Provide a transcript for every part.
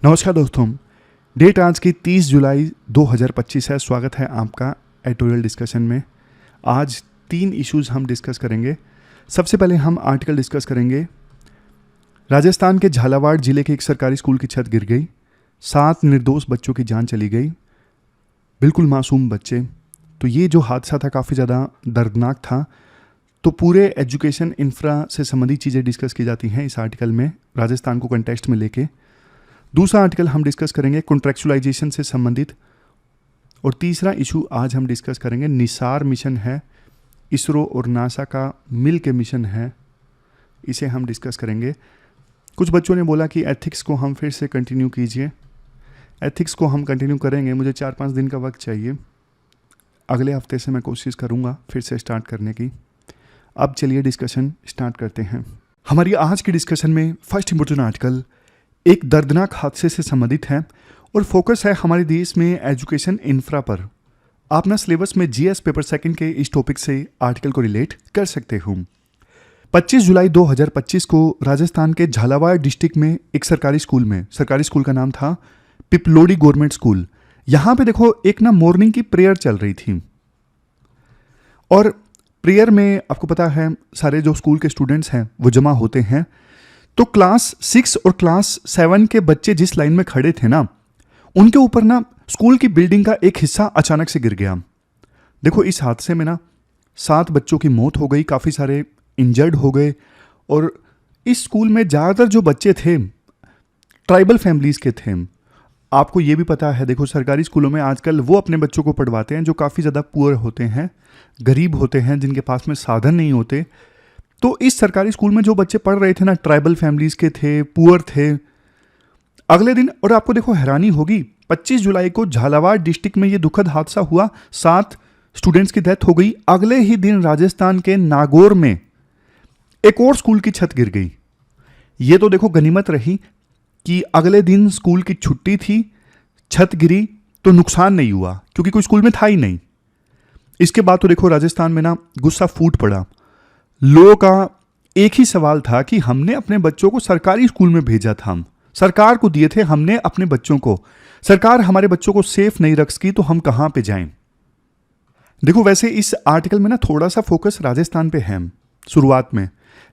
नमस्कार दोस्तों, डेट आज की 30 जुलाई 2025 है। स्वागत है आपका एडिटोरियल डिस्कशन में। आज 3 इश्यूज हम डिस्कस करेंगे। सबसे पहले हम आर्टिकल डिस्कस करेंगे। राजस्थान के झालावाड़ जिले के एक सरकारी स्कूल की छत गिर गई, 7 निर्दोष बच्चों की जान चली गई, बिल्कुल मासूम बच्चे। तो ये जो हादसा था काफ़ी ज़्यादा दर्दनाक था। तो पूरे एजुकेशन इंफ्रा से संबंधित चीज़ें डिस्कस की जाती हैं इस आर्टिकल में, राजस्थान को कंटेक्स्ट में लेके। दूसरा आर्टिकल हम डिस्कस करेंगे कॉन्ट्रेक्चुअलाइजेशन से संबंधित। और तीसरा इशू आज हम डिस्कस करेंगे निसार मिशन है, इसरो और नासा का मिल के मिशन है, इसे हम डिस्कस करेंगे। कुछ बच्चों ने बोला कि एथिक्स को हम फिर से कंटिन्यू कीजिए। एथिक्स को हम कंटिन्यू करेंगे, मुझे 4-5 दिन का वक्त चाहिए। अगले हफ्ते से मैं कोशिश करूँगा फिर से स्टार्ट करने की। अब चलिए डिस्कशन स्टार्ट करते हैं। हमारी आज की डिस्कशन में फर्स्ट इंपॉर्टेंट आर्टिकल एक दर्दनाक हादसे से संबंधित है और फोकस है हमारे देश में एजुकेशन इंफ्रा पर। आप ना सिलेबस में जीएस पेपर सेकंड के इस टॉपिक से आर्टिकल को रिलेट कर सकते हो। 25 जुलाई 2025 को राजस्थान के झालावाड़ डिस्ट्रिक्ट में एक सरकारी स्कूल का नाम था पिपलोडी गवर्नमेंट स्कूल। यहाँ पे देखो एक ना मॉर्निंग की प्रेयर चल रही थी और प्रेयर में आपको पता है सारे जो स्कूल के स्टूडेंट्स हैं वो जमा होते हैं। तो क्लास 6 और क्लास 7 के बच्चे जिस लाइन में खड़े थे ना, उनके ऊपर ना स्कूल की बिल्डिंग का एक हिस्सा अचानक से गिर गया। देखो इस हादसे में ना 7 बच्चों की मौत हो गई, काफ़ी सारे इंजर्ड हो गए। और इस स्कूल में ज़्यादातर जो बच्चे थे ट्राइबल फैमिलीज़ के थे। आपको ये भी पता है, देखो सरकारी स्कूलों में आजकल वो अपने बच्चों को पढ़वाते हैं जो काफ़ी ज़्यादा पुअर होते हैं, गरीब होते हैं, जिनके पास में साधन नहीं होते। तो इस सरकारी स्कूल में जो बच्चे पढ़ रहे थे ना, ट्राइबल फैमिलीज़ के थे, पुअर थे। अगले दिन, और आपको देखो हैरानी होगी, 25 जुलाई को झालावाड़ डिस्ट्रिक्ट में ये दुखद हादसा हुआ, 7 स्टूडेंट्स की डेथ हो गई। अगले ही दिन राजस्थान के नागौर में एक और स्कूल की छत गिर गई। ये तो देखो गनीमत रही कि अगले दिन स्कूल की छुट्टी थी, छत गिरी तो नुकसान नहीं हुआ क्योंकि कोई स्कूल में था ही नहीं। इसके बाद तो देखो राजस्थान में ना गुस्सा फूट पड़ा। लोगों का एक ही सवाल था कि हमने अपने बच्चों को सरकारी स्कूल में भेजा था, हम सरकार को दिए थे हमने अपने बच्चों को, सरकार हमारे बच्चों को सेफ नहीं रख सकी तो हम कहां पे जाएं। देखो वैसे इस आर्टिकल में ना थोड़ा सा फोकस राजस्थान पे है शुरुआत में,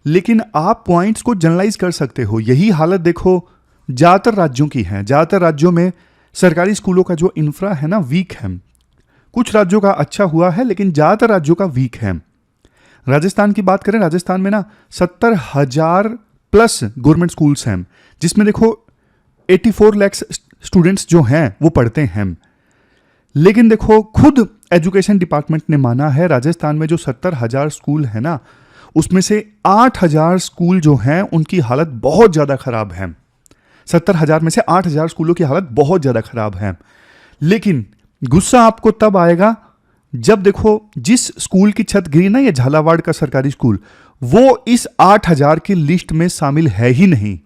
लेकिन आप पॉइंट्स को जनरलाइज कर सकते हो। यही हालत देखो ज़्यादातर राज्यों की है। ज़्यादातर राज्यों में सरकारी स्कूलों का जो इंफ्रा है ना वीक है। कुछ राज्यों का अच्छा हुआ है लेकिन ज़्यादातर राज्यों का वीक है। राजस्थान की बात करें, राजस्थान में ना 70,000 प्लस गवर्नमेंट स्कूल्स हैं, जिसमें देखो 84 लाख स्टूडेंट्स जो हैं वो पढ़ते हैं। लेकिन देखो खुद एजुकेशन डिपार्टमेंट ने माना है राजस्थान में जो 70,000 स्कूल है ना, उसमें से 8,000 स्कूल जो हैं उनकी हालत बहुत ज़्यादा खराब है। 70,000 में से 8,000 स्कूलों की हालत बहुत ज़्यादा खराब है। लेकिन गुस्सा आपको तब आएगा जब देखो जिस स्कूल की छत गिरी ना, ये झालावाड़ का सरकारी स्कूल, वो इस 8,000 की लिस्ट में शामिल है ही नहीं।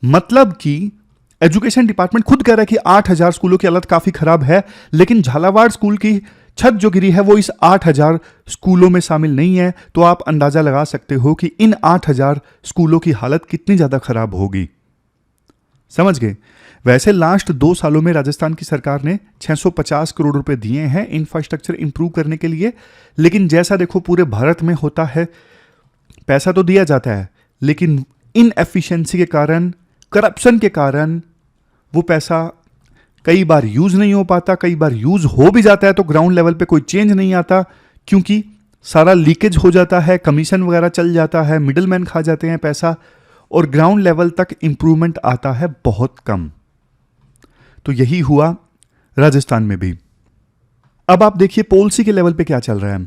मतलब कि एजुकेशन डिपार्टमेंट खुद कह रहा है कि 8,000 स्कूलों की हालत काफी खराब है, लेकिन झालावाड़ स्कूल की छत जो गिरी है वो इस 8,000 स्कूलों में शामिल नहीं है। तो आप अंदाजा लगा सकते हो कि इन 8,000 स्कूलों की हालत कितनी ज्यादा खराब होगी। समझ गए? वैसे लास्ट 2 सालों में राजस्थान की सरकार ने 650 करोड़ रुपए दिए हैं इंफ्रास्ट्रक्चर इंप्रूव करने के लिए। लेकिन जैसा देखो पूरे भारत में होता है, पैसा तो दिया जाता है लेकिन इनएफिशिएंसी के कारण, करप्शन के कारण वो पैसा कई बार यूज नहीं हो पाता, कई बार यूज हो भी जाता है तो ग्राउंड लेवल पे कोई चेंज नहीं आता क्योंकि सारा लीकेज हो जाता है, कमीशन वगैरह चल जाता है, मिडलमैन खा जाते हैं पैसा और ग्राउंड लेवल तक इंप्रूवमेंट आता है बहुत कम। तो यही हुआ राजस्थान में भी। अब आप देखिए पॉलिसी के लेवल पे क्या चल रहा है।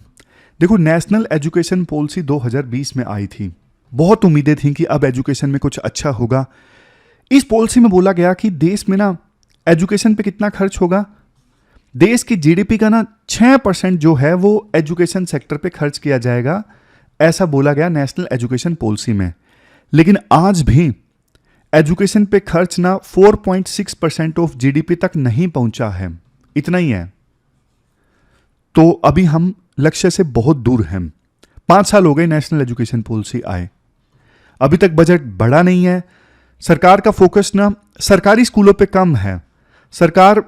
देखो नेशनल एजुकेशन पॉलिसी 2020 में आई थी। बहुत उम्मीदें थी कि अब एजुकेशन में कुछ अच्छा होगा। इस पॉलिसी में बोला गया कि देश में ना एजुकेशन पे कितना खर्च होगा, देश की जीडीपी का ना 6% जो है वो एजुकेशन सेक्टर पे खर्च किया जाएगा, ऐसा बोला गया नेशनल एजुकेशन पॉलिसी में। लेकिन आज भी एजुकेशन पे खर्च ना 4.6% ऑफ जीडीपी तक नहीं पहुंचा है, इतना ही है। तो अभी हम लक्ष्य से बहुत दूर हैं। 5 साल हो गए नेशनल एजुकेशन पॉलिसी आए, अभी तक बजट बढ़ा नहीं है। सरकार का फोकस ना सरकारी स्कूलों पे कम है। सरकार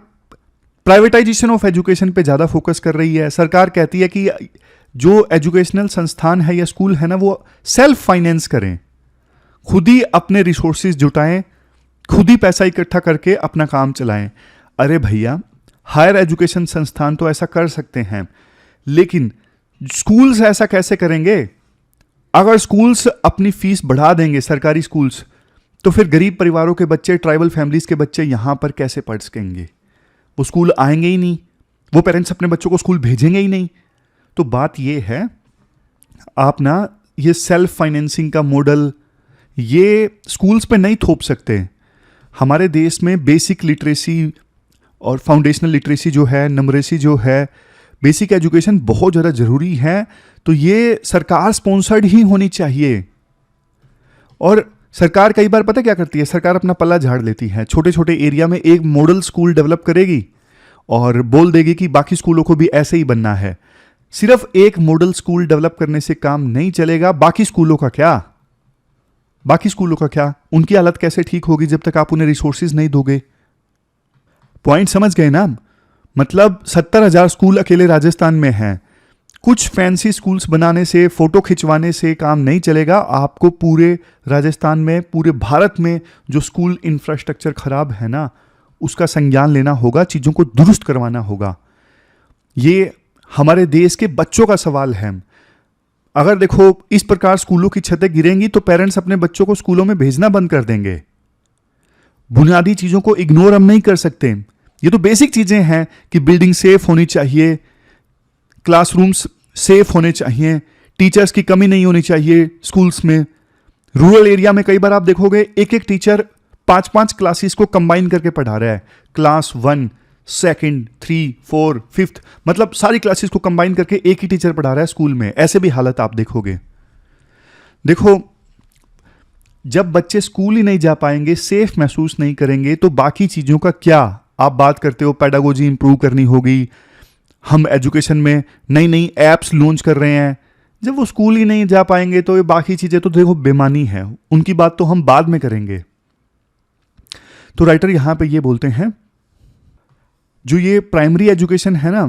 प्राइवेटाइजेशन ऑफ एजुकेशन पे ज़्यादा फोकस कर रही है। सरकार कहती है कि जो एजुकेशनल संस्थान है या स्कूल है ना, वो सेल्फ फाइनेंस करें, खुद ही अपने रिसोर्सेज जुटाएं, खुद ही पैसा इकट्ठा करके अपना काम चलाएं। अरे भैया, हायर एजुकेशन संस्थान तो ऐसा कर सकते हैं, लेकिन स्कूल्स ऐसा कैसे करेंगे? अगर स्कूल्स अपनी फीस बढ़ा देंगे, सरकारी स्कूल्स, तो फिर गरीब परिवारों के बच्चे, ट्राइबल फैमिलीज के बच्चे यहां पर कैसे पढ़ सकेंगे? वो स्कूल आएंगे ही नहीं, वो पेरेंट्स अपने बच्चों को स्कूल भेजेंगे ही नहीं। तो बात ये है, आप ना ये सेल्फ फाइनेंसिंग का मॉडल ये स्कूल्स पे नहीं थोप सकते। हमारे देश में बेसिक लिटरेसी और फाउंडेशनल लिटरेसी जो है, न्यूमरेसी जो है, बेसिक एजुकेशन बहुत ज़्यादा ज़रूरी है। तो ये सरकार स्पॉन्सर्ड ही होनी चाहिए। और सरकार कई बार पता क्या करती है, सरकार अपना पल्ला झाड़ लेती है। छोटे छोटे एरिया में एक मॉडल स्कूल डेवलप करेगी और बोल देगी कि बाकी स्कूलों को भी ऐसे ही बनना है। सिर्फ एक मॉडल स्कूल डेवलप करने से काम नहीं चलेगा। बाकी स्कूलों का क्या? बाकी स्कूलों का क्या? उनकी हालत कैसे ठीक होगी जब तक आप उन्हें रिसोर्सेज नहीं दोगे? पॉइंट समझ गए ना? मतलब 70,000 स्कूल अकेले राजस्थान में हैं। कुछ फैंसी स्कूल्स बनाने से, फोटो खिंचवाने से काम नहीं चलेगा। आपको पूरे राजस्थान में, पूरे भारत में जो स्कूल इंफ्रास्ट्रक्चर खराब है ना, उसका संज्ञान लेना होगा, चीज़ों को दुरुस्त करवाना होगा। ये हमारे देश के बच्चों का सवाल है। अगर देखो इस प्रकार स्कूलों की छतें गिरेंगी तो पेरेंट्स अपने बच्चों को स्कूलों में भेजना बंद कर देंगे। बुनियादी चीज़ों को इग्नोर हम नहीं कर सकते। ये तो बेसिक चीज़ें हैं कि बिल्डिंग सेफ होनी चाहिए, क्लासरूम्स सेफ होने चाहिए, टीचर्स की कमी नहीं होनी चाहिए स्कूल्स में। रूरल एरिया में कई बार आप देखोगे एक एक टीचर 5-5 क्लासेस को कंबाइन करके पढ़ा रहा है। क्लास 1, 2, 3, 4, 5, मतलब सारी क्लासेस को कंबाइन करके एक ही टीचर पढ़ा रहा है स्कूल में। ऐसे भी हालत आप देखोगे। देखो, जब बच्चे स्कूल ही नहीं जा पाएंगे, सेफ महसूस नहीं करेंगे, तो बाकी चीज़ों का क्या? आप बात करते हो पेडागोजी इंप्रूव करनी होगी, हम एजुकेशन में नई नई ऐप्स लॉन्च कर रहे हैं। जब वो स्कूल ही नहीं जा पाएंगे तो ये बाकी चीज़ें तो देखो बेमानी है, उनकी बात तो हम बाद में करेंगे। तो राइटर यहां पे ये बोलते हैं, जो ये प्राइमरी एजुकेशन है ना,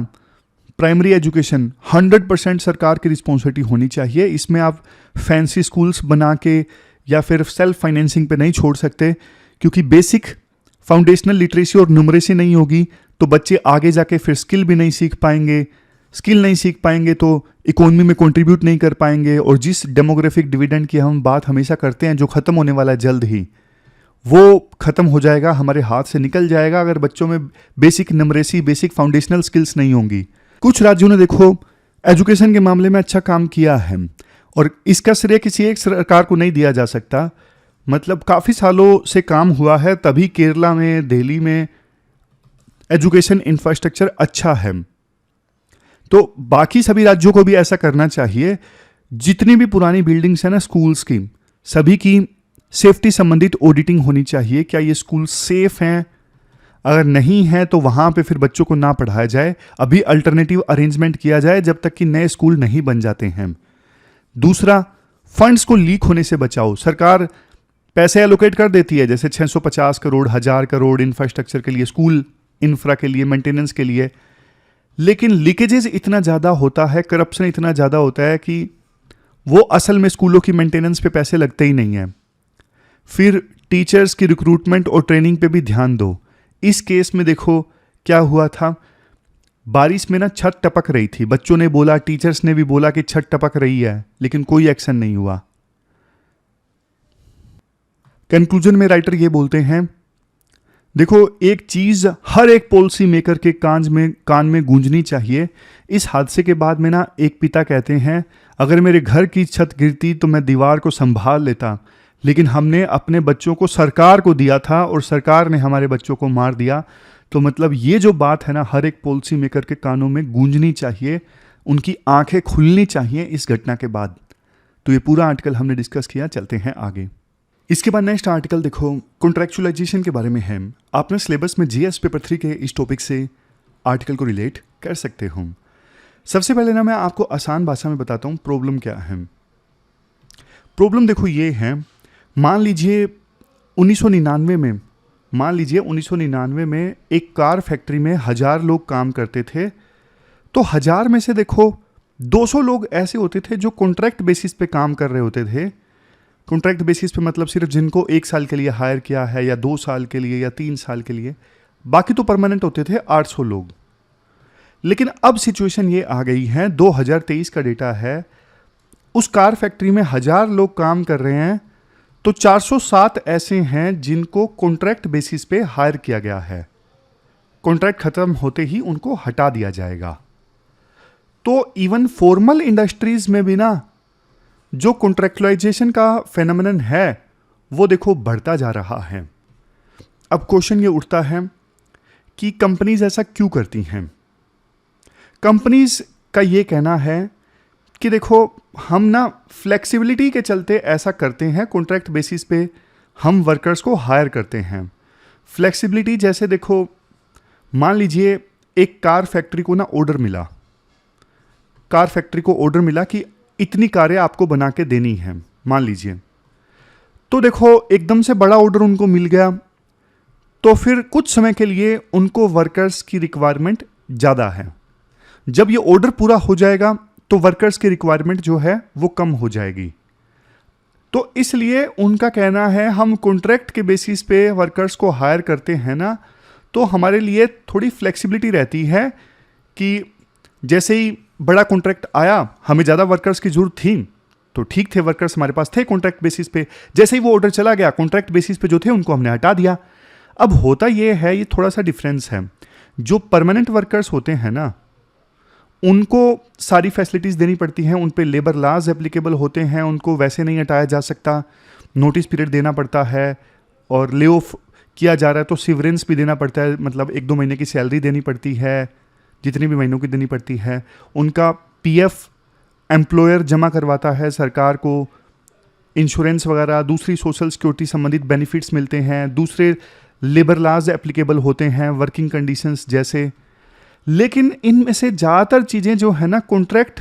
प्राइमरी एजुकेशन 100% सरकार की रिस्पॉन्सिबिलिटी होनी चाहिए। इसमें आप फैंसी स्कूल्स बना के या फिर सेल्फ फाइनेंसिंग पे नहीं छोड़ सकते, क्योंकि बेसिक फाउंडेशनल लिटरेसी और न्यूमरेसी नहीं होगी तो बच्चे आगे जाके फिर स्किल भी नहीं सीख पाएंगे। स्किल नहीं सीख पाएंगे तो इकोनॉमी में कंट्रीब्यूट नहीं कर पाएंगे। और जिस डेमोग्राफिक डिविडेंड की हम बात हमेशा करते हैं, जो ख़त्म होने वाला है जल्द ही, वो ख़त्म हो जाएगा, हमारे हाथ से निकल जाएगा अगर बच्चों में basic numeracy, basic foundational skills नहीं होंगी। कुछ राज्यों ने देखो एजुकेशन के मामले में अच्छा काम किया है और इसका श्रेय किसी एक सरकार को नहीं दिया जा सकता। मतलब काफ़ी सालों से काम हुआ है, तभी केरला में, दिल्ली में एजुकेशन इंफ्रास्ट्रक्चर अच्छा है। तो बाकी सभी राज्यों को भी ऐसा करना चाहिए। जितनी भी पुरानी बिल्डिंग्स हैं ना स्कूल्स की, सभी की सेफ्टी संबंधित ऑडिटिंग होनी चाहिए। क्या ये स्कूल सेफ हैं? अगर नहीं है तो वहाँ पे फिर बच्चों को ना पढ़ाया जाए, अभी अल्टरनेटिव अरेंजमेंट किया जाए जब तक कि नए स्कूल नहीं बन जाते हैं। दूसरा, फंड्स को लीक होने से बचाओ। सरकार पैसे एलोकेट कर देती है, जैसे 650 करोड़, 1000 करोड़ इंफ्रास्ट्रक्चर के लिए, स्कूल इंफ्रा के लिए, मेंटेनेंस के लिए, लेकिन लीकेजेस इतना ज़्यादा होता है, करप्शन इतना ज़्यादा होता है कि वो असल में स्कूलों की मेंटेनेंस पे पैसे लगते ही नहीं हैं। फिर टीचर्स की रिक्रूटमेंट और ट्रेनिंग पे भी ध्यान दो। इस केस में देखो क्या हुआ था, बारिश में ना छत टपक रही थी, बच्चों ने बोला, टीचर्स ने भी बोला कि छत टपक रही है, लेकिन कोई एक्शन नहीं हुआ। कंक्लूजन में राइटर ये बोलते हैं, देखो एक चीज हर एक पॉलिसी मेकर के कान में गूंजनी चाहिए। इस हादसे के बाद में ना एक पिता कहते हैं, अगर मेरे घर की छत गिरती तो मैं दीवार को संभाल लेता, लेकिन हमने अपने बच्चों को सरकार को दिया था और सरकार ने हमारे बच्चों को मार दिया। तो मतलब ये जो बात है ना, हर एक पॉलिसी मेकर के कानों में गूंजनी चाहिए, उनकी आंखें खुलनी चाहिए इस घटना के बाद। तो ये पूरा आर्टिकल हमने डिस्कस किया, चलते हैं आगे। इसके बाद नेक्स्ट आर्टिकल देखो कॉन्ट्रेक्चुअलाइजेशन के बारे में है। आपने सिलेबस में जीएस पेपर 3 के इस टॉपिक से आर्टिकल को रिलेट कर सकते हो। सबसे पहले ना मैं आपको आसान भाषा में बताता हूँ प्रॉब्लम क्या है। प्रॉब्लम देखो ये है, मान लीजिए 1999 में, मान लीजिए 1999 में एक कार फैक्ट्री में 1000 लोग काम करते थे, तो 1000 में से देखो 200 लोग ऐसे होते थे जो कॉन्ट्रैक्ट बेसिस पे काम कर रहे होते थे। कॉन्ट्रैक्ट बेसिस पे मतलब सिर्फ जिनको 1 साल के लिए हायर किया है या 2 साल के लिए या 3 साल के लिए, बाकी तो परमानेंट होते थे 800 लोग। लेकिन अब सिचुएशन ये आ गई है, 2023 का डेटा है, उस कार फैक्ट्री में 1000 लोग काम कर रहे हैं, तो 407 ऐसे हैं जिनको कॉन्ट्रैक्ट बेसिस पे हायर किया गया है। कॉन्ट्रैक्ट खत्म होते ही उनको हटा दिया जाएगा। तो इवन फॉर्मल इंडस्ट्रीज में भी ना जो कॉन्ट्रैक्चुअलाइजेशन का फेनोमेनन है वो देखो बढ़ता जा रहा है। अब क्वेश्चन ये उठता है कि कंपनीज ऐसा क्यों करती हैं। कंपनीज का ये कहना है कि देखो हम ना फ्लेक्सिबिलिटी के चलते ऐसा करते हैं, कॉन्ट्रैक्ट बेसिस पे हम वर्कर्स को हायर करते हैं। फ्लेक्सिबिलिटी जैसे देखो, मान लीजिए एक कार फैक्ट्री को ना ऑर्डर मिला, कार फैक्ट्री को ऑर्डर मिला कि इतनी कारें आपको बना के देनी है, मान लीजिए। तो देखो एकदम से बड़ा ऑर्डर उनको मिल गया, तो फिर कुछ समय के लिए उनको वर्कर्स की रिक्वायरमेंट ज़्यादा है। जब ये ऑर्डर पूरा हो जाएगा तो वर्कर्स की रिक्वायरमेंट जो है वो कम हो जाएगी। तो इसलिए उनका कहना है हम कॉन्ट्रैक्ट के बेसिस पे वर्कर्स को हायर करते हैं ना, तो हमारे लिए थोड़ी फ्लेक्सिबिलिटी रहती है कि जैसे ही बड़ा कॉन्ट्रैक्ट आया, हमें ज़्यादा वर्कर्स की जरूरत थी तो ठीक थे, वर्कर्स हमारे पास थे कॉन्ट्रैक्ट बेसिस पे। जैसे ही वो ऑर्डर चला गया, कॉन्ट्रैक्ट बेसिस पे जो थे उनको हमने हटा दिया। अब होता ये है, ये थोड़ा सा डिफरेंस है, जो परमानेंट वर्कर्स होते हैं ना उनको सारी फैसिलिटीज़ देनी पड़ती हैं, उन पे लेबर लॉज एप्लीकेबल होते हैं, उनको वैसे नहीं हटाया जा सकता, नोटिस पीरियड देना पड़ता है, और ले ऑफ किया जा रहा है तो सिवरेंस भी देना पड़ता है, मतलब 1-2 महीने की सैलरी देनी पड़ती है, जितनी भी महीनों की देनी पड़ती है। उनका पीएफ एम्प्लॉयर जमा करवाता है सरकार को, इंश्योरेंस वगैरह दूसरी सोशल सिक्योरिटी संबंधित बेनिफिट्स मिलते हैं, दूसरे लेबर लॉज एप्लीकेबल होते हैं, वर्किंग कंडीशंस जैसे। लेकिन इनमें से ज़्यादातर चीज़ें जो है ना कॉन्ट्रैक्ट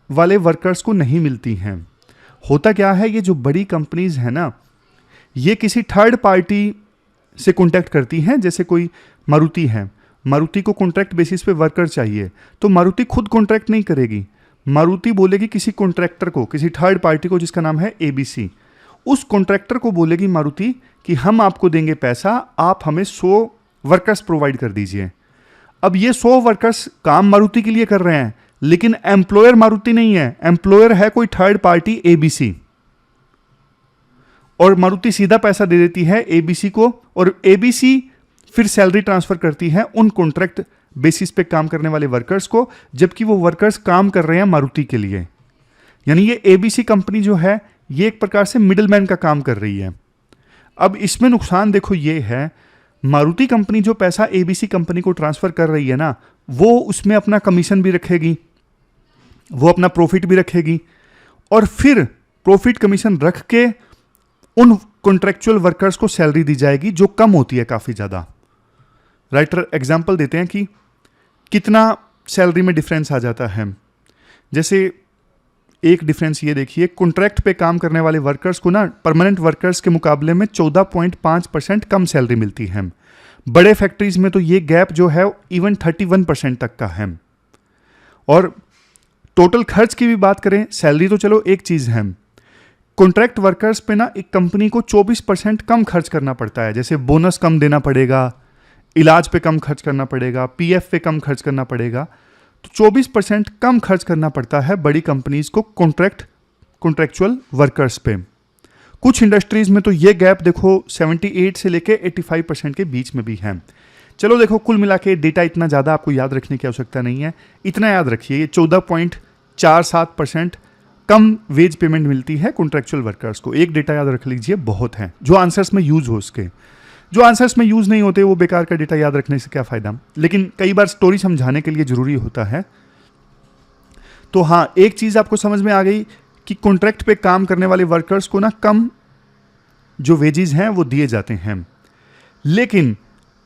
वाले वर्कर्स को नहीं मिलती हैं। होता क्या है, ये जो बड़ी कंपनीज हैं ना, ये किसी थर्ड पार्टी से कॉन्टैक्ट करती हैं। जैसे कोई मारुति है, मारुति को कॉन्ट्रैक्ट बेसिस पे वर्कर चाहिए, तो मारुति खुद कॉन्ट्रैक्ट नहीं करेगी, मारुति बोलेगी किसी कॉन्ट्रैक्टर को, किसी थर्ड पार्टी को जिसका नाम है एबीसी, उस कॉन्ट्रैक्टर को बोलेगी मारुति कि हम आपको देंगे पैसा, आप हमें 100 वर्कर्स प्रोवाइड कर दीजिए। अब ये 100 वर्कर्स काम मारुति के लिए कर रहे हैं, लेकिन एम्प्लॉयर मारुति नहीं है, एम्प्लॉयर है कोई थर्ड पार्टी एबीसी, और मारुति सीधा पैसा दे देती है एबीसी को, और एबीसी फिर सैलरी ट्रांसफर करती है उन कॉन्ट्रैक्ट बेसिस पे काम करने वाले वर्कर्स को, जबकि वो वर्कर्स काम कर रहे हैं मारुति के लिए। यानी ये एबीसी कंपनी जो है ये एक प्रकार से मिडलमैन का काम कर रही है। अब इसमें नुकसान देखो ये है, मारुति कंपनी जो पैसा एबीसी कंपनी को ट्रांसफर कर रही है ना, वो उसमें अपना कमीशन भी रखेगी, वो अपना प्रॉफिट भी रखेगी, और फिर प्रॉफिट कमीशन रख के उन कॉन्ट्रैक्चुअल वर्कर्स को सैलरी दी जाएगी जो कम होती है काफ़ी ज़्यादा। राइटर एग्जाम्पल देते हैं कि कितना सैलरी में डिफरेंस आ जाता है। जैसे एक डिफरेंस ये देखिए, कॉन्ट्रैक्ट पे काम करने वाले वर्कर्स को ना परमानेंट वर्कर्स के मुकाबले में 14.5% कम सैलरी मिलती है। बड़े फैक्ट्रीज में तो ये गैप जो है इवन 31% तक का है। और टोटल खर्च की भी बात करें, सैलरी तो चलो एक चीज़ है, कॉन्ट्रैक्ट वर्कर्स पे ना एक कंपनी को 24% कम खर्च करना पड़ता है। जैसे बोनस कम देना पड़ेगा, इलाज पे कम खर्च करना पड़ेगा, पीएफ पे कम खर्च करना पड़ेगा, तो 24% कम खर्च करना पड़ता है बड़ी कंपनीज को कॉन्ट्रैक्चुअल वर्कर्स पे। कुछ इंडस्ट्रीज में तो ये गैप देखो 78 से लेके 85% के बीच में भी है। चलो देखो कुल मिला के डेटा इतना ज़्यादा आपको याद रखने की आवश्यकता नहीं है, इतना याद रखिए ये 14.47% कम वेज पेमेंट मिलती है कॉन्ट्रैक्चुअल वर्कर्स को। एक डेटा याद रख लीजिए, बहुत है जो आंसर्स में यूज हो उसके। जो आंसर्स में यूज नहीं होते वो बेकार का डेटा याद रखने से क्या फ़ायदा, लेकिन कई बार स्टोरी समझाने के लिए ज़रूरी होता है। तो हाँ, एक चीज़ आपको समझ में आ गई कि कॉन्ट्रैक्ट पे काम करने वाले वर्कर्स को ना कम जो वेजेस हैं वो दिए जाते हैं। लेकिन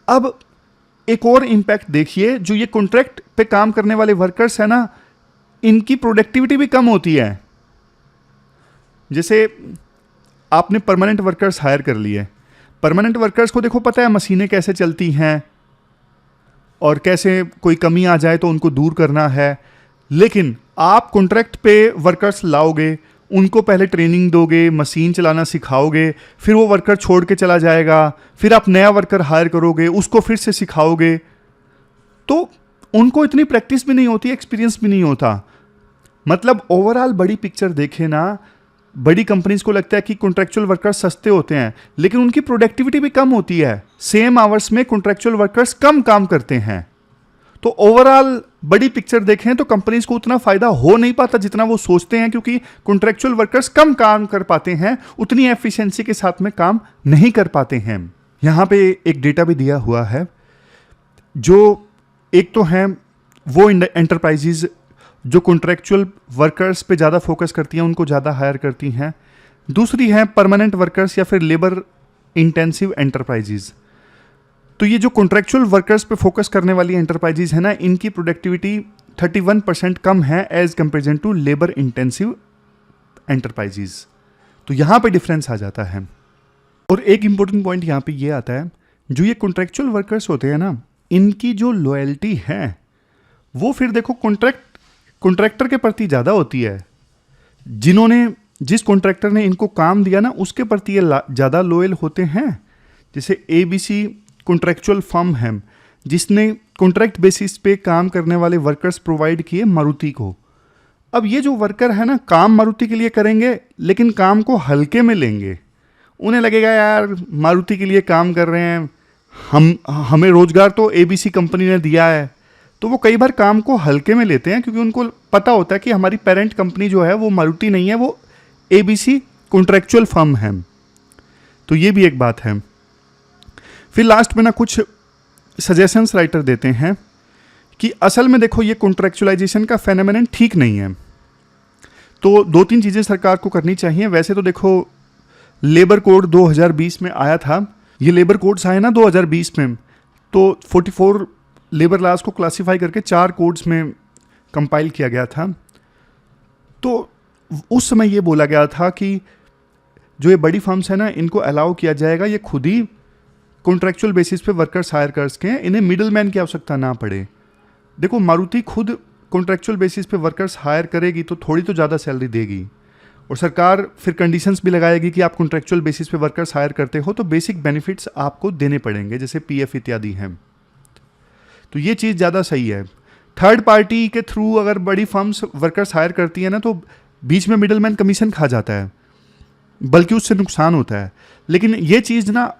अब एक और इम्पैक्ट देखिए, जो ये कॉन्ट्रैक्ट पे काम करने वाले वर्कर्स है ना, इनकी प्रोडक्टिविटी भी कम होती है। जैसे आपने परमानेंट वर्कर्स हायर कर लिए। परमानेंट वर्कर्स को देखो पता है मशीनें कैसे चलती हैं और कैसे कोई कमी आ जाए तो उनको दूर करना है, लेकिन आप कॉन्ट्रैक्ट पे वर्कर्स लाओगे, उनको पहले ट्रेनिंग दोगे, मशीन चलाना सिखाओगे, फिर वो वर्कर छोड़ के चला जाएगा, फिर आप नया वर्कर हायर करोगे, उसको फिर से सिखाओगे, तो उनको इतनी प्रैक्टिस भी नहीं होती, एक्सपीरियंस भी नहीं होता। मतलब ओवरऑल बड़ी पिक्चर देखे ना, बड़ी कंपनीज को लगता है कि कॉन्ट्रैक्चुअल वर्कर्स सस्ते होते हैं, लेकिन उनकी प्रोडक्टिविटी भी कम होती है। सेम आवर्स में कॉन्ट्रैक्चुअल वर्कर्स कम काम करते हैं। तो ओवरऑल बड़ी पिक्चर देखें तो कंपनीज को उतना फायदा हो नहीं पाता जितना वो सोचते हैं, क्योंकि कॉन्ट्रैक्चुअल वर्कर्स कम काम कर पाते हैं, उतनी एफिशिएंसी के साथ में काम नहीं कर पाते हैं। यहाँ पे एक डेटा भी दिया हुआ है, जो एक तो है वो एंटरप्राइजेज जो कॉन्ट्रैक्चुअल वर्कर्स पे ज़्यादा फोकस करती हैं, उनको ज़्यादा हायर करती हैं। दूसरी है परमानेंट वर्कर्स या फिर लेबर इंटेंसिव एंटरप्राइजेज। तो ये जो कॉन्ट्रैक्चुअल वर्कर्स पे फोकस करने वाली एंटरप्राइजेज है ना, इनकी प्रोडक्टिविटी 31% कम है as comparison to labour intensive enterprises. तो यहाँ पे डिफरेंस आ जाता है। और एक इंपॉर्टेंट पॉइंट यहाँ पे ये आता है, जो ये कॉन्ट्रैक्चुअल वर्कर्स होते हैं ना, इनकी जो लॉयल्टी है वो फिर देखो कॉन्ट्रैक्टर के प्रति ज़्यादा होती है। जिस कॉन्ट्रैक्टर ने इनको काम दिया ना, उसके प्रति ये ज़्यादा लॉयल होते हैं। जैसे ABC कॉन्ट्रैक्चुअल फर्म है, जिसने कॉन्ट्रैक्ट बेसिस पे काम करने वाले वर्कर्स प्रोवाइड किए मारुति को। अब ये जो वर्कर है ना, काम मारुति के लिए करेंगे, लेकिन काम को हल्के में लेंगे। उन्हें लगेगा यार मारुति के लिए काम कर रहे हैं, हमें रोजगार तो ABC कंपनी ने दिया है, तो वो कई बार काम को हल्के में लेते हैं, क्योंकि उनको पता होता है कि हमारी पेरेंट कंपनी जो है वो मारुति नहीं है, वो ABC कॉन्ट्रैक्चुअल फर्म है। तो ये भी एक बात है। फिर लास्ट में ना कुछ सजेशंस राइटर देते हैं कि असल में देखो ये कॉन्ट्रैक्चुअलाइजेशन का फेनोमेनन ठीक नहीं है। तो 2-3 चीज़ें सरकार को करनी चाहिए। वैसे तो देखो लेबर कोड 2020 में आया था, ये लेबर कोड्स आए ना 2020 में, तो 44 लेबर लॉज को क्लासिफाई करके 4 कोड्स में कंपाइल किया गया था। तो उस समय ये बोला गया था कि जो ये बड़ी फर्म्स है ना, इनको अलाउ किया जाएगा ये खुद ही कॉन्ट्रैक्चुअल बेसिस पे वर्कर्स हायर कर सकें, इन्हें मिडिल मैन की आवश्यकता ना पड़े। देखो मारुति खुद कॉन्ट्रैक्चुअल बेसिस पे वर्कर्स हायर करेगी तो थोड़ी तो ज़्यादा सैलरी देगी, और सरकार फिर कंडीशंस भी लगाएगी कि आप कॉन्ट्रैक्चुअल बेसिस पे वर्कर्स हायर करते हो तो बेसिक बेनिफिट्स आपको देने पड़ेंगे, जैसे PF इत्यादि हैं। तो ये चीज़ ज़्यादा सही है। थर्ड पार्टी के थ्रू अगर बड़ी फर्म्स वर्कर्स हायर करती है ना, तो बीच में मिडिल मैन कमीशन खा जाता है, बल्कि उससे नुकसान होता है। लेकिन ये चीज़ ना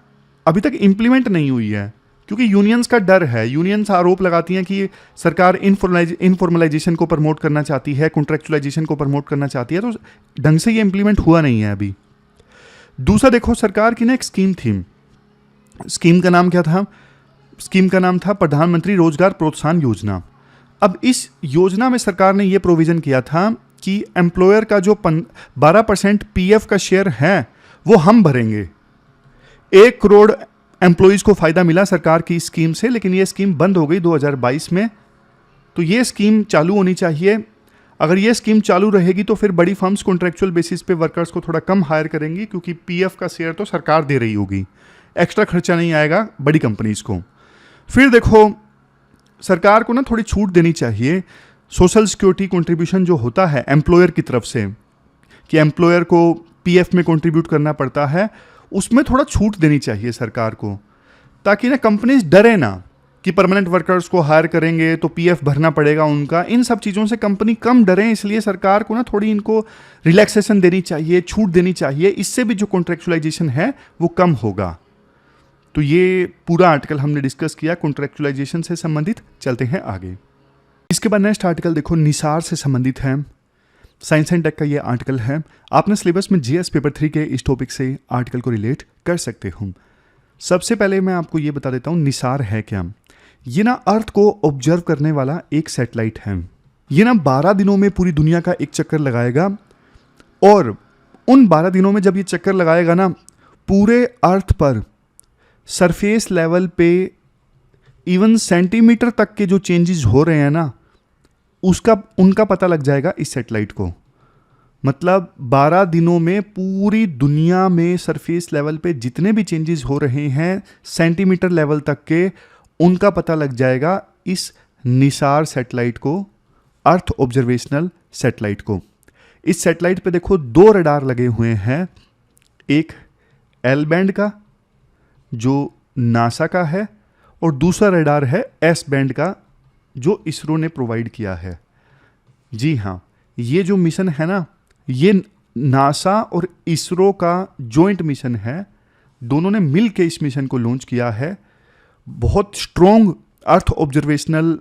अभी तक इम्प्लीमेंट नहीं हुई है, क्योंकि यूनियंस का डर है। यूनियंस आरोप लगाती हैं कि सरकार इनफॉर्मलाइजेशन को प्रमोट करना चाहती है, कॉन्ट्रैक्चुअलाइजेशन को प्रमोट करना चाहती है, तो ढंग से ये इम्प्लीमेंट हुआ नहीं है अभी। दूसरा देखो, सरकार की ना एक स्कीम थी, स्कीम का नाम क्या था? स्कीम का नाम था प्रधानमंत्री रोजगार प्रोत्साहन योजना। अब इस योजना में सरकार ने ये प्रोविज़न किया था कि एम्प्लॉयर का जो 12% PF का शेयर है वो हम भरेंगे। 1 करोड़ एम्प्लॉइज़ को फ़ायदा मिला सरकार की स्कीम से, लेकिन ये स्कीम बंद हो गई 2022 में। तो ये स्कीम चालू होनी चाहिए। अगर ये स्कीम चालू रहेगी तो फिर बड़ी फर्म्स कॉन्ट्रैक्चुअल बेसिस पे वर्कर्स को थोड़ा कम हायर करेंगी, क्योंकि PF का शेयर तो सरकार दे रही होगी, एक्स्ट्रा खर्चा नहीं आएगा बड़ी कंपनीज़ को। फिर देखो, सरकार को ना थोड़ी छूट देनी चाहिए। सोशल सिक्योरिटी कंट्रीब्यूशन जो होता है एम्प्लॉयर की तरफ से, कि एम्प्लॉयर को PF में कंट्रीब्यूट करना पड़ता है, उसमें थोड़ा छूट देनी चाहिए सरकार को, ताकि ना कंपनीज डरे ना कि परमानेंट वर्कर्स को हायर करेंगे तो PF भरना पड़ेगा उनका। इन सब चीज़ों से कंपनी कम डरें, इसलिए सरकार को ना थोड़ी इनको रिलैक्सेशन देनी चाहिए, छूट देनी चाहिए। इससे भी जो कॉन्ट्रैक्चुअलाइजेशन है वो कम होगा। तो ये पूरा आर्टिकल हमने डिस्कस किया कॉन्ट्रैक्चुअलाइजेशन से संबंधित। चलते हैं आगे। इसके बाद नेक्स्ट आर्टिकल देखो, निसार से संबंधित है। साइंस एंड टेक का ये आर्टिकल है। आपने सिलेबस में GS पेपर 3 के इस टॉपिक से आर्टिकल को रिलेट कर सकते हो। सबसे पहले मैं आपको ये बता देता हूँ निसार है क्या। ये ना अर्थ को ऑब्जर्व करने वाला एक सैटेलाइट है। ये ना 12 दिनों में पूरी दुनिया का एक चक्कर लगाएगा, और उन 12 दिनों में जब ये चक्कर लगाएगा ना, पूरे अर्थ पर सरफेस लेवल पे इवन सेंटीमीटर तक के जो चेंजेस हो रहे हैं ना, उनका पता लग जाएगा इस सैटेलाइट को। मतलब 12 दिनों में पूरी दुनिया में सरफेस लेवल पे जितने भी चेंजेस हो रहे हैं सेंटीमीटर लेवल तक के, उनका पता लग जाएगा इस निसार सैटेलाइट को, अर्थ ऑब्जर्वेशनल सैटेलाइट को। इस सैटेलाइट पे देखो 2 रडार लगे हुए हैं, एक एल बैंड का जो नासा का है और दूसरा रडार है एस बैंड का जो इसरो ने प्रोवाइड किया है। जी हाँ, ये जो मिशन है ना, ये नासा और इसरो का जॉइंट मिशन है। दोनों ने मिल के इस मिशन को लॉन्च किया है। बहुत स्ट्रॉन्ग अर्थ ऑब्जर्वेशनल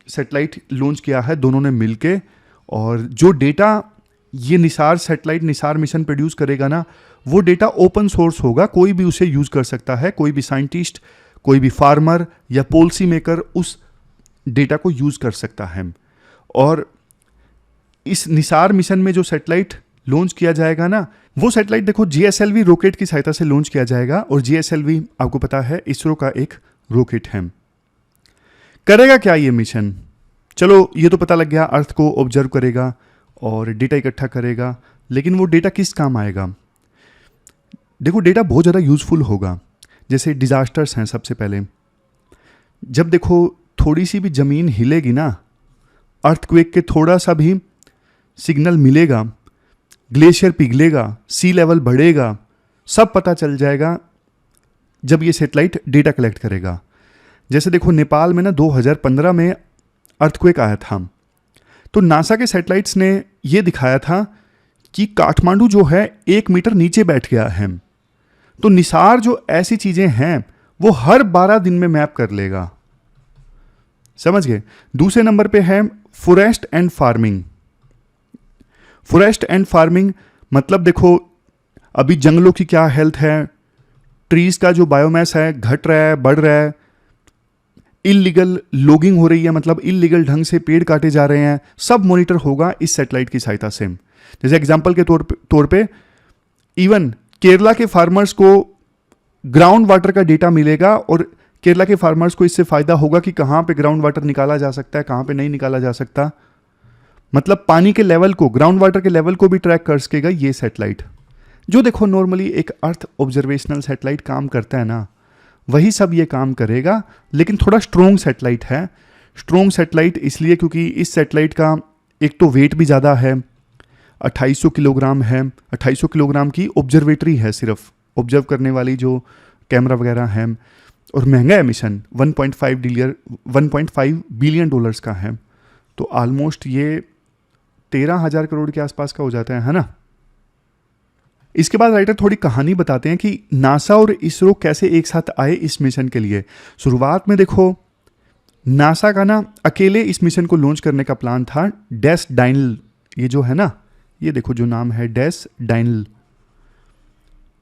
सैटेलाइट लॉन्च किया है दोनों ने मिल के। और जो डेटा ये Nisar satellite, Nisar mission produce करेगा ना, वो डेटा ओपन सोर्स होगा, कोई भी उसे यूज़ कर सकता है। कोई भी साइंटिस्ट, कोई भी फार्मर या पॉलिसी मेकर उस डेटा को यूज़ कर सकता है। और इस निसार मिशन में जो सैटेलाइट लॉन्च किया जाएगा ना, वो सैटेलाइट देखो GSLV रॉकेट की सहायता से लॉन्च किया जाएगा। और GSLV आपको पता है इसरो का एक रॉकेट है। करेगा क्या ये मिशन? चलो ये तो पता लग गया, अर्थ को ऑब्जर्व करेगा और डेटा इकट्ठा करेगा, लेकिन वो डेटा किस काम आएगा? देखो डेटा बहुत ज़्यादा यूज़फुल होगा। जैसे डिज़ास्टर्स हैं, सबसे पहले जब देखो थोड़ी सी भी ज़मीन हिलेगी ना, अर्थक्वेक के थोड़ा सा भी सिग्नल मिलेगा, ग्लेशियर पिघलेगा, सी लेवल बढ़ेगा, सब पता चल जाएगा जब ये सैटेलाइट डेटा कलेक्ट करेगा। जैसे देखो नेपाल में ना 2015 में अर्थक्वेक आया था, तो नासा के सैटेलाइट्स ने ये दिखाया था कि काठमांडू जो है 1 मीटर नीचे बैठ गया है। तो निसार जो ऐसी चीज़ें हैं वो हर 12 दिन में मैप कर लेगा। समझ गए? दूसरे नंबर पे है forest and farming. Forest and farming मतलब देखो अभी जंगलों की क्या हेल्थ है, ट्रीज का जो बायोमास है घट रहा है, बढ़ रहा है, इलीगल लॉगिंग हो रही है, मतलब इलीगल ढंग से पेड़ काटे जा रहे हैं, सब मॉनिटर होगा इस सैटेलाइट की सहायता से। जैसे एग्जांपल के तौर पे इवन केरला के फार्मर्स को ग्राउंड वाटर का डेटा मिलेगा और केरला के फार्मर्स को इससे फायदा होगा कि कहाँ पे ग्राउंड वाटर निकाला जा सकता है, कहाँ पे नहीं निकाला जा सकता। मतलब पानी के लेवल को, ग्राउंड वाटर के लेवल को भी ट्रैक कर सकेगा ये सैटेलाइट। जो देखो नॉर्मली एक अर्थ ऑब्जर्वेशनल सैटेलाइट काम करता है ना, वही सब ये काम करेगा, लेकिन थोड़ा स्ट्रॉन्ग सैटेलाइट है। स्ट्रॉन्ग सैटेलाइट इसलिए क्योंकि इस सैटेलाइट का एक तो वेट भी ज़्यादा है, 2800 किलोग्राम है। 2800 किलोग्राम की ऑब्जर्वेटरी है, सिर्फ ऑब्जर्व करने वाली जो कैमरा वगैरह है। और महंगा है मिशन, 1.5 बिलियन डॉलर्स का है। तो ऑलमोस्ट ये 13,000 करोड़ के आसपास का हो जाता है ना। इसके बाद राइटर थोड़ी कहानी बताते हैं कि नासा और इसरो कैसे एक साथ आए इस मिशन के लिए। शुरुआत में देखो नासा का ना अकेले इस मिशन को लॉन्च करने का प्लान था। डेस डाइनल, ये जो है ना, ये देखो जो नाम है डेस डाइनल,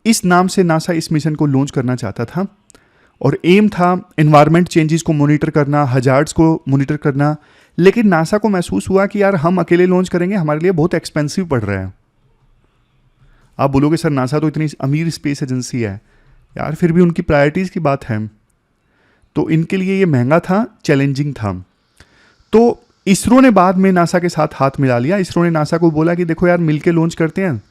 इस नाम से नासा इस मिशन को लॉन्च करना चाहता था। और एम था एनवायरमेंट चेंजेस को मॉनिटर करना, हजार्ड्स को मॉनिटर करना। लेकिन नासा को महसूस हुआ कि यार हम अकेले लॉन्च करेंगे, हमारे लिए बहुत एक्सपेंसिव पड़ रहा है। आप बोलोगे सर नासा तो इतनी अमीर स्पेस एजेंसी है यार, फिर भी उनकी प्रायोरिटीज़ की बात है, तो इनके लिए ये महंगा था, चैलेंजिंग था। तो इसरो ने बाद में नासा के साथ हाथ मिला लिया। इसरो ने नासा को बोला कि देखो यार मिलके लॉन्च करते हैं,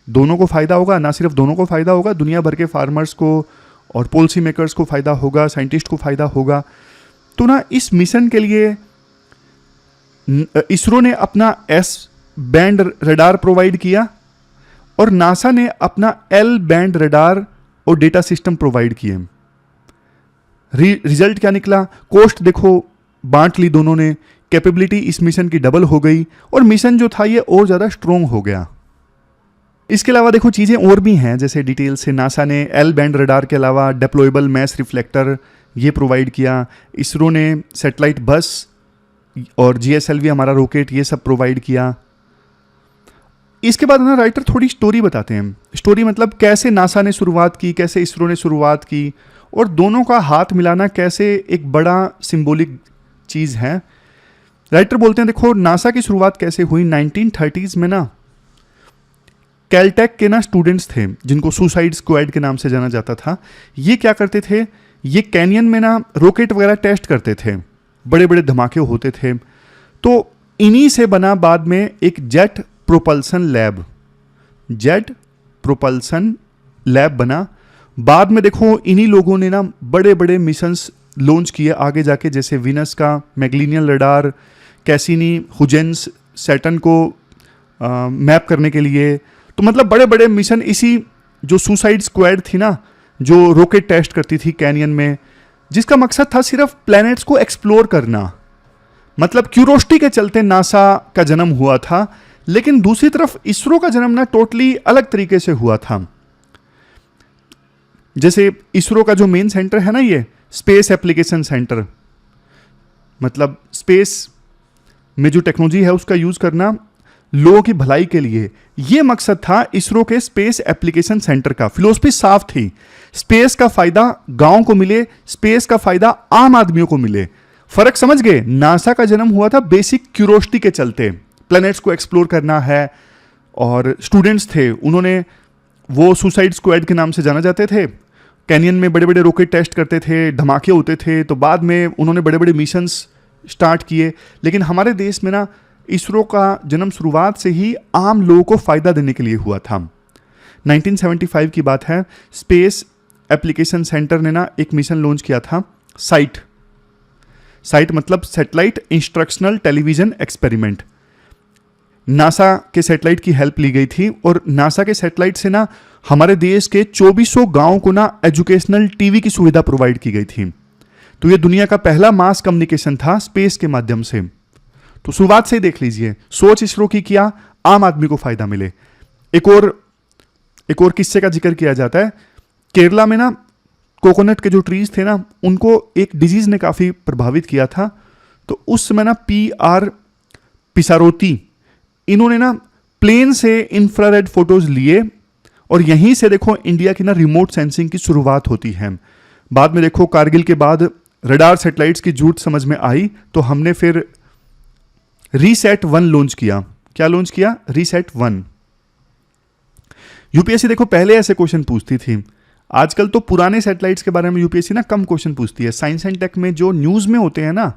दोनों को फ़ायदा होगा। ना सिर्फ दोनों को फ़ायदा होगा, दुनिया भर के फार्मर्स को और पॉलिसी मेकर्स को फ़ायदा होगा, साइंटिस्ट को फ़ायदा होगा। तो ना इस मिशन के लिए इसरो ने अपना एस बैंड रडार प्रोवाइड किया और नासा ने अपना एल बैंड रडार और डेटा सिस्टम प्रोवाइड किए। रिजल्ट क्या निकला? कॉस्ट देखो बांट ली दोनों ने, कैपेबिलिटी इस मिशन की डबल हो गई और मिशन जो था ये और ज़्यादा स्ट्रॉन्ग हो गया। इसके अलावा देखो चीज़ें और भी हैं, जैसे डिटेल से नासा ने एल बैंड रडार के अलावा डिप्लॉयबल मैस रिफ्लेक्टर ये प्रोवाइड किया। इसरो ने सैटेलाइट बस और GSLV हमारा रॉकेट ये सब प्रोवाइड किया। इसके बाद ना राइटर थोड़ी स्टोरी बताते हैं। स्टोरी मतलब कैसे नासा ने शुरुआत की, कैसे इसरो ने शुरुआत की, और दोनों का हाथ मिलाना कैसे एक बड़ा सिंबॉलिक चीज़ है। राइटर बोलते हैं देखो नासा की शुरुआत कैसे हुई। 1930s में ना कैलटेक के ना स्टूडेंट्स थे जिनको सुसाइड स्क्वाड के नाम से जाना जाता था। ये क्या करते थे, ये कैनियन में ना रॉकेट वगैरह टेस्ट करते थे, बड़े बड़े धमाके होते थे। तो इन्हीं से बना बाद में एक jet propulsion lab, jet propulsion lab बना। बाद में देखो इन्हीं लोगों ने ना बड़े बड़े मिशंस लॉन्च किए आगे जाके, जैसे वीनस का मैगलिनियन रडार, कैसिनी हुजेंस सैटर्न को मैप करने के लिए। तो मतलब बड़े बड़े मिशन, इसी जो सुसाइड स्क्वाड थी ना, जो रॉकेट टेस्ट करती थी कैनियन में, जिसका मकसद था सिर्फ प्लैनेट्स को एक्सप्लोर करना। मतलब क्यूरोसिटी के चलते नासा का जन्म हुआ था। लेकिन दूसरी तरफ इसरो का जन्म ना टोटली अलग तरीके से हुआ था। जैसे इसरो का जो मेन सेंटर है ना, ये स्पेस एप्लीकेशन सेंटर, मतलब स्पेस में जो टेक्नोलॉजी है उसका यूज करना लोगों की भलाई के लिए, यह मकसद था इसरो के स्पेस एप्लीकेशन सेंटर का। फिलॉसफी साफ थी, स्पेस का फायदा गांव को मिले, स्पेस का फायदा आम आदमियों को मिले। फर्क समझ गए? नासा का जन्म हुआ था बेसिक क्यूरोसिटी के चलते, प्लैनेट्स को एक्सप्लोर करना है, और स्टूडेंट्स थे, उन्होंने वो सुसाइड स्क्वाड के नाम से जाना जाते थे। कैनियन में बड़े बड़े रॉकेट टेस्ट करते थे, धमाके होते थे, तो बाद में उन्होंने बड़े बड़े मिशंस स्टार्ट किए। लेकिन हमारे देश में ना इसरो का जन्म शुरुआत से ही आम लोगों को फायदा देने के लिए हुआ था। 1975 की बात है, स्पेस एप्लीकेशन सेंटर ने ना एक मिशन लॉन्च किया था, साइट। साइट मतलब satellite instructional television experiment. NASA के सैटेलाइट की हेल्प ली गई थी, और नासा के सैटेलाइट से ना हमारे देश के 2400 गांवों को ना एजुकेशनल टीवी की सुविधा प्रोवाइड की गई थी। तो ये दुनिया का पहला मास कम्युनिकेशन था स्पेस के माध्यम से। तो शुरुआत से ही देख लीजिए, सोच इसरो की किया, आम आदमी को फायदा मिले। एक और किस्से का जिक्र किया जाता है। केरला में ना कोकोनट के जो ट्रीज थे ना, उनको एक डिजीज ने काफी प्रभावित किया था। तो उस समय ना PR पिसारोती, इन्होंने ना प्लेन से इंफ्रारेड फोटोज लिए, और यहीं से देखो इंडिया की ना रिमोट सेंसिंग की शुरुआत होती है। बाद में देखो कारगिल के बाद रडार सैटेलाइट्स की जरूरत समझ में आई, तो हमने फिर रीसेट 1 लॉन्च किया। क्या लॉन्च किया? रीसेट 1। यूपीएससी देखो पहले ऐसे क्वेश्चन पूछती थी, आजकल तो पुराने सैटेलाइट्स के बारे में यूपीएससी ना कम क्वेश्चन पूछती है। साइंस एंड टेक में जो न्यूज में होते हैं ना,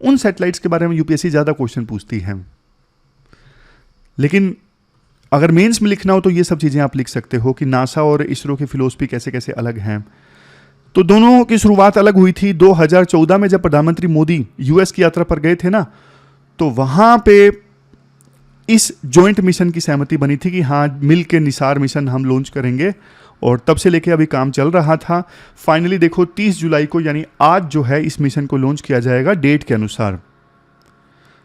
उन सैटेलाइट्स के बारे में यूपीएससी ज्यादा क्वेश्चन पूछती है। लेकिन अगर मेंस में लिखना हो तो ये सब चीजें आप लिख सकते हो कि नासा और इसरो की फिलॉसफी कैसे कैसे अलग हैं। तो दोनों की शुरुआत अलग हुई थी। 2014 में जब प्रधानमंत्री मोदी यूएस की यात्रा पर गए थे ना, तो वहां पे इस जॉइंट मिशन की सहमति बनी थी कि हाँ, मिल के निसार मिशन हम लॉन्च करेंगे, और तब से लेके अभी काम चल रहा था। फाइनली देखो 30 जुलाई को, यानी आज जो है, इस मिशन को लॉन्च किया जाएगा डेट के अनुसार।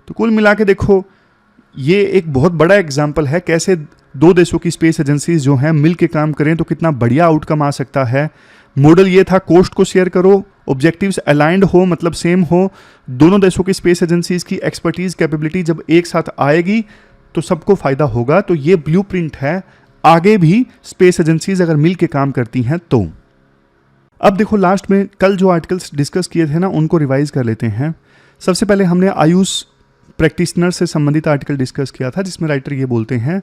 तो कुल मिला के देखो, ये एक बहुत बड़ा एग्जाम्पल है कैसे दो देशों की स्पेस एजेंसीज जो हैं मिल के काम करें तो कितना बढ़िया आउटकम आ सकता है। मॉडल ये था, कॉस्ट को शेयर करो, ऑब्जेक्टिव्स अलाइंड हो, मतलब सेम हो। दोनों देशों की स्पेस एजेंसीज की एक्सपर्टीज कैपेबिलिटी जब एक साथ आएगी तो सबको फायदा होगा। तो ये ब्लूप्रिंट है, आगे भी स्पेस एजेंसीज अगर मिल के काम करती हैं तो। अब देखो लास्ट में कल जो आर्टिकल्स डिस्कस किए थे ना, उनको रिवाइज कर लेते हैं। सबसे पहले हमने आयुष प्रैक्टिशनर से संबंधित आर्टिकल डिस्कस किया था, जिसमें राइटर ये बोलते हैं,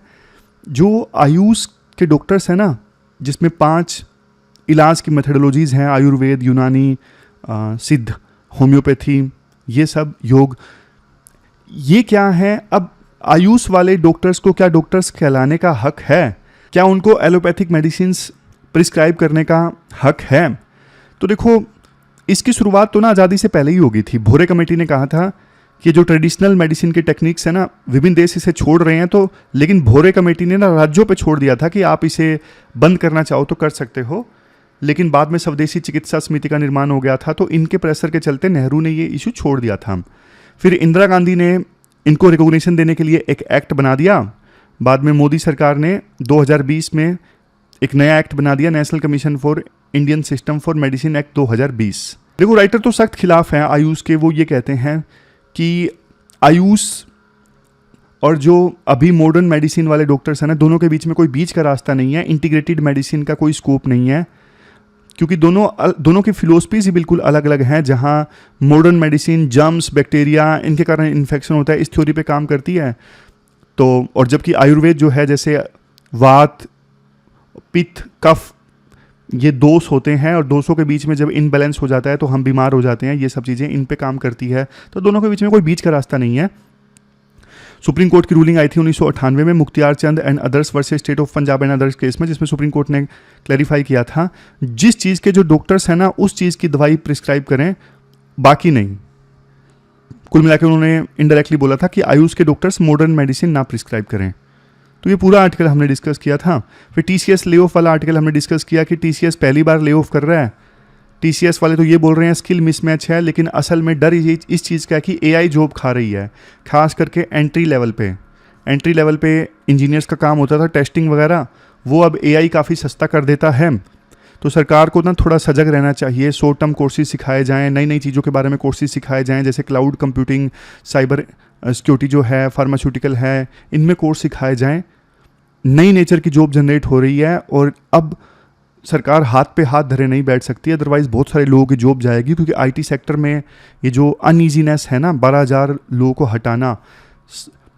जो आयुष के डॉक्टर्स हैं ना, जिसमें 5 इलाज की मेथडोलॉजीज हैं, आयुर्वेद, यूनानी, सिद्ध, होम्योपैथी, ये सब, योग, ये क्या है। अब आयुष वाले डॉक्टर्स को क्या डॉक्टर्स कहलाने का हक है? क्या उनको एलोपैथिक मेडिसिन प्रिस्क्राइब करने का हक है? तो देखो, इसकी शुरुआत तो ना आज़ादी से पहले ही हो गई थी। भोरे कमेटी ने कहा था कि जो ट्रेडिशनल मेडिसिन की टेक्निक्स है ना, विभिन्न देश इसे छोड़ रहे हैं, तो लेकिन भोरे कमेटी ने ना राज्यों पे छोड़ दिया था कि आप इसे बंद करना चाहो तो कर सकते हो। लेकिन बाद में स्वदेशी चिकित्सा समिति का निर्माण हो गया था, तो इनके प्रेशर के चलते नेहरू ने ये इशू छोड़ दिया था। फिर इंदिरा गांधी ने इनको रिकॉग्निशन देने के लिए एक एक्ट बना दिया। बाद में मोदी सरकार ने 2020 में एक नया एक्ट बना दिया, national commission for Indian system for medicine act 2020। देखो, राइटर तो सख्त खिलाफ हैं आयुष के। वो ये कहते हैं कि आयुष और जो अभी मॉडर्न मेडिसिन वाले डॉक्टर्स हैं ना, दोनों के बीच में कोई बीच का रास्ता नहीं है। इंटीग्रेटेड मेडिसिन का कोई स्कोप नहीं है, क्योंकि दोनों की फिलोसफीज ही बिल्कुल अलग अलग हैं। जहाँ मॉडर्न मेडिसिन जर्म्स, बैक्टीरिया, इनके कारण इन्फेक्शन होता है, इस थ्योरी पे काम करती है। तो और जबकि आयुर्वेद जो है, जैसे वात, पित्त, कफ, ये दोष होते हैं, और दोषों के बीच में जब इनबैलेंस हो जाता है तो हम बीमार हो जाते हैं। ये सब चीज़ें इन पे काम करती है। तो दोनों के बीच में कोई बीच का रास्ता नहीं है। सुप्रीम कोर्ट की रूलिंग आई थी 1998 में Mukhtiar Chand and others versus State of Punjab and others case में, जिसमें सुप्रीम कोर्ट ने क्लैरिफाई किया था जिस चीज़ के जो डॉक्टर्स हैं ना उस चीज़ की दवाई प्रिस्क्राइब करें, बाकी नहीं। कुल मिलाकर उन्होंने इनडायरेक्टली बोला था कि आयुष के डॉक्टर्स मॉडर्न मेडिसिन ना प्रिस्क्राइब करें। तो ये पूरा आर्टिकल हमने डिस्कस किया था। फिर टीसीएस ले ऑफ वाला आर्टिकल हमने डिस्कस किया कि टीसीएस पहली बार ले ऑफ कर रहा है। टीसीएस वाले तो ये बोल रहे हैं स्किल मिसमैच है, लेकिन असल में डर इस चीज़ का है कि एआई जॉब खा रही है, खास करके एंट्री लेवल पे इंजीनियर्स का काम होता था टेस्टिंग वगैरह, वो अब एआई काफ़ी सस्ता कर देता है। तो सरकार को ना थोड़ा सजग रहना चाहिए, शॉर्ट टर्म कोर्सेज सिखाए जाएँ, नई नई चीज़ों के बारे में कोर्सेज सिखाए जाएँ, जैसे क्लाउड कंप्यूटिंग, साइबर सिक्योरिटी जो है, फार्मास्यूटिकल है, इनमें कोर्स सिखाए जाएँ। नई नेचर की जॉब जनरेट हो रही है और अब सरकार हाथ पे हाथ धरे नहीं बैठ सकती, अदरवाइज़ बहुत सारे लोगों की जॉब जाएगी, क्योंकि आईटी सेक्टर में ये जो अनईजीनेस है ना, 12,000 लोगों को हटाना,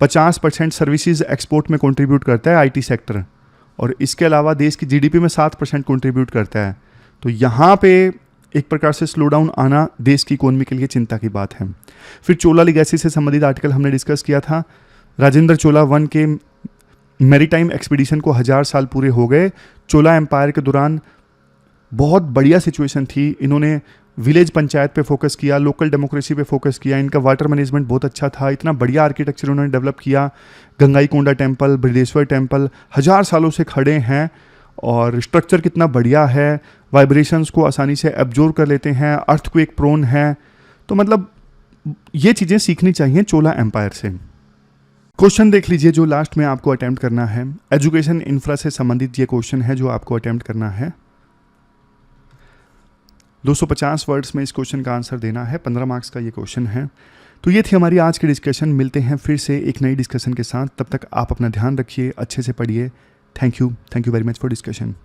50% सर्विसेज एक्सपोर्ट में कंट्रीब्यूट करता है आईटी सेक्टर, और इसके अलावा देश की जीडीपी में 7% कंट्रीब्यूट करता है। तो यहाँ पे एक प्रकार से स्लो डाउन आना देश की इकोनॉमी के लिए चिंता की बात है। फिर चोला लीगेसी से संबंधित आर्टिकल हमने डिस्कस किया था। राजेंद्र चोला वन के मैरीटाइम एक्सपीडिशन को 1000 साल पूरे हो गए। चोला एम्पायर के दौरान बहुत बढ़िया सिचुएशन थी। इन्होंने विलेज पंचायत पे फोकस किया, लोकल डेमोक्रेसी पे फोकस किया, इनका वाटर मैनेजमेंट बहुत अच्छा था, इतना बढ़िया आर्किटेक्चर उन्होंने डेवलप किया। गंगाईकोंडा टेम्पल, बृहदेश्वर टेम्पल 1000 सालों से खड़े हैं और स्ट्रक्चर कितना बढ़िया है, वाइब्रेशंस को आसानी से एब्जॉर्ब कर लेते हैं, अर्थक्वेक प्रोन है। तो मतलब ये चीज़ें सीखनी चाहिए चोला एम्पायर से। क्वेश्चन देख लीजिए जो लास्ट में आपको अटेम्प्ट करना है। एजुकेशन इंफ्रा से संबंधित ये क्वेश्चन है जो आपको अटेम्प्ट करना है। 250 वर्ड्स में इस क्वेश्चन का आंसर देना है। 15 मार्क्स का ये क्वेश्चन है। तो ये थी हमारी आज की डिस्कशन। मिलते हैं फिर से एक नई डिस्कशन के साथ। तब तक आप अपना ध्यान रखिए, अच्छे से पढ़िए। Thank you very much for discussion.